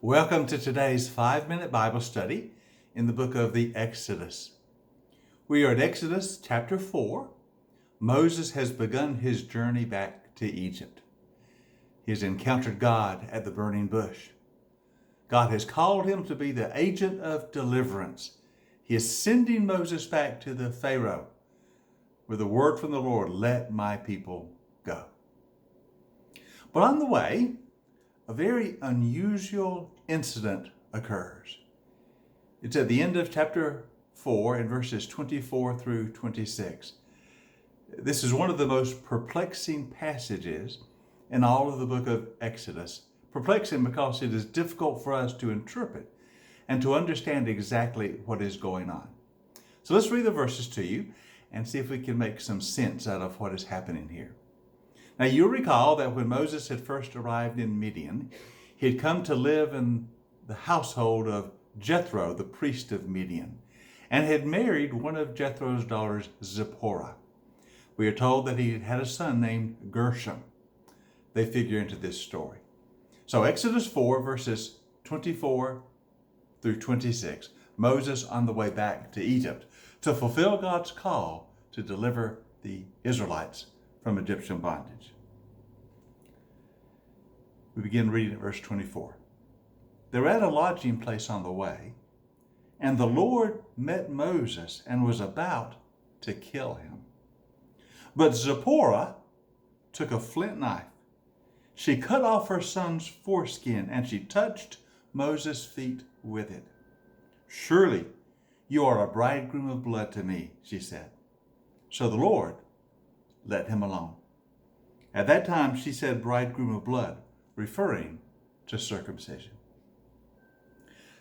Welcome to today's 5-minute Bible study in the book of the Exodus. We are at Exodus chapter 4. Moses has begun his journey back to Egypt. He has encountered God at the burning bush. God has called him to be the agent of deliverance. He is sending Moses back to the Pharaoh with a word from the Lord, "Let my people go." But on the way, a very unusual incident occurs. It's at the end of chapter 4 in verses 24 through 26. This is one of the most perplexing passages in all of the book of Exodus. Perplexing because it is difficult for us to interpret and to understand exactly what is going on. So let's read the verses to you and see if we can make some sense out of what is happening here. Now, you'll recall that when Moses had first arrived in Midian, he had come to live in the household of Jethro, the priest of Midian, and had married one of Jethro's daughters, Zipporah. We are told that he had a son named Gershom. They figure into this story. So Exodus 4, verses 24 through 26, Moses on the way back to Egypt to fulfill God's call to deliver the Israelites from Egyptian bondage. We begin reading at verse 24. They were at a lodging place on the way, and the Lord met Moses and was about to kill him. But Zipporah took a flint knife. She cut off her son's foreskin, and she touched Moses' feet with it. "Surely you are a bridegroom of blood to me," she said. So the Lord let him alone. At that time she said bridegroom of blood, referring to circumcision.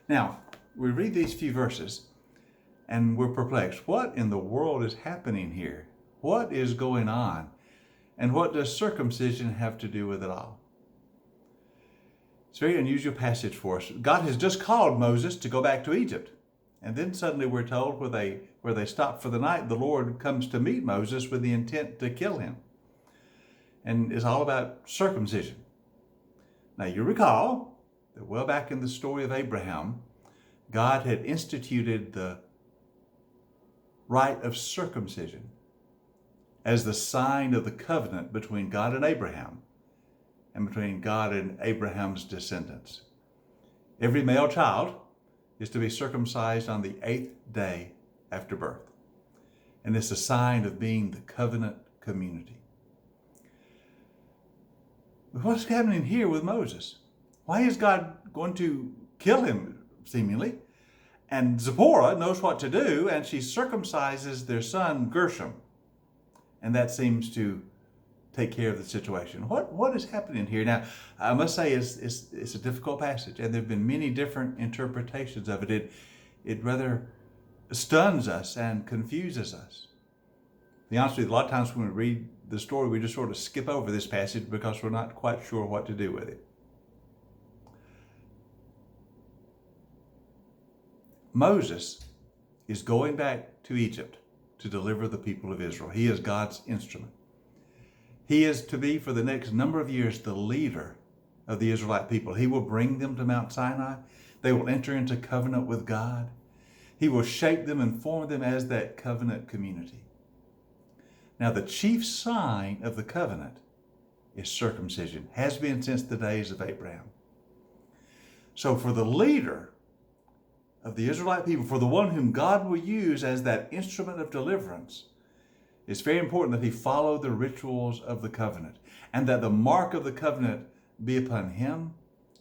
Now, we read these few verses and we're perplexed. What in the world is happening here? What is going on? And what does circumcision have to do with it all? It's a very unusual passage for us. God has just called Moses to go back to Egypt. And then suddenly we're told where they stop for the night, the Lord comes to meet Moses with the intent to kill him. And it's all about circumcision. Now you recall that well back in the story of Abraham, God had instituted the rite of circumcision as the sign of the covenant between God and Abraham and between God and Abraham's descendants. Every male child is to be circumcised on the 8th day after birth. And it's a sign of being the covenant community. But what's happening here with Moses? Why is God going to kill him, seemingly? And Zipporah knows what to do, and she circumcises their son Gershom. And that seems to take care of the situation. What is happening here? Now, I must say it's a difficult passage, and there have been many different interpretations of it. It rather stuns us and confuses us. To be honest with you, a lot of times when we read the story, we just sort of skip over this passage because we're not quite sure what to do with it. Moses is going back to Egypt to deliver the people of Israel. He is God's instrument. He is to be, for the next number of years, the leader of the Israelite people. He will bring them to Mount Sinai. They will enter into covenant with God. He will shape them and form them as that covenant community. Now, the chief sign of the covenant is circumcision, has been since the days of Abraham. So for the leader of the Israelite people, for the one whom God will use as that instrument of deliverance, it's very important that he follow the rituals of the covenant and that the mark of the covenant be upon him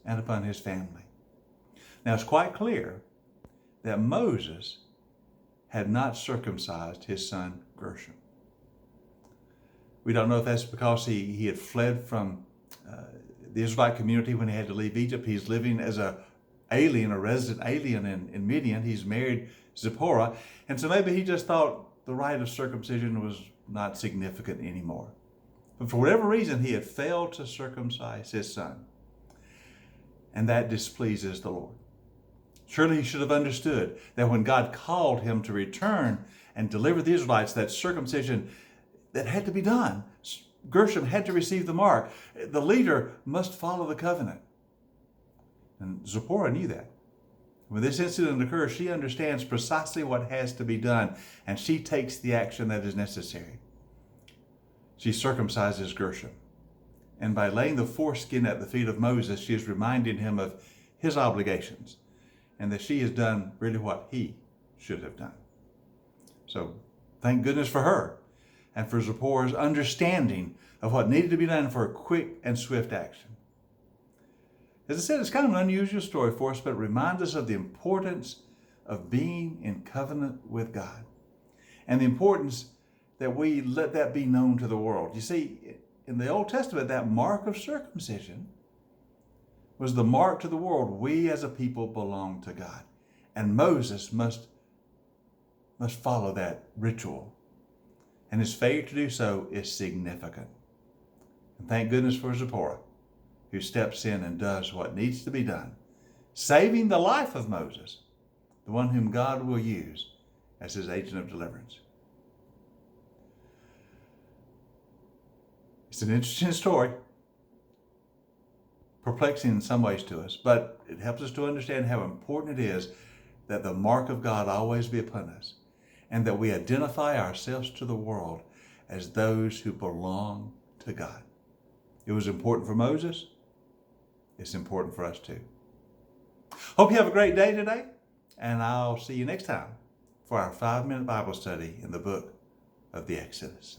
and upon his family. Now, it's quite clear that Moses had not circumcised his son Gershom. We don't know if that's because he had fled from the Israelite community when he had to leave Egypt. He's living as a resident alien in Midian. He's married Zipporah. And so maybe he just thought the rite of circumcision was not significant anymore. But for whatever reason, he had failed to circumcise his son. And that displeases the Lord. Surely he should have understood that when God called him to return and deliver the Israelites, that circumcision that had to be done. Gershom had to receive the mark. The leader must follow the covenant. And Zipporah knew that. When this incident occurs, she understands precisely what has to be done, and she takes the action that is necessary. She circumcises Gershom. And by laying the foreskin at the feet of Moses, she is reminding him of his obligations and that she has done really what he should have done. So thank goodness for her and for Zipporah's understanding of what needed to be done for a quick and swift action. As I said, it's kind of an unusual story for us, but it reminds us of the importance of being in covenant with God and the importance that we let that be known to the world. You see, in the Old Testament, that mark of circumcision was the mark to the world. We as a people belong to God. And Moses must follow that ritual. And his failure to do so is significant. And thank goodness for Zipporah, who steps in and does what needs to be done, saving the life of Moses, the one whom God will use as his agent of deliverance. It's an interesting story, perplexing in some ways to us, but it helps us to understand how important it is that the mark of God always be upon us and that we identify ourselves to the world as those who belong to God. It was important for Moses. It's important for us too. Hope you have a great day today, and I'll see you next time for our 5-minute Bible study in the book of the Exodus.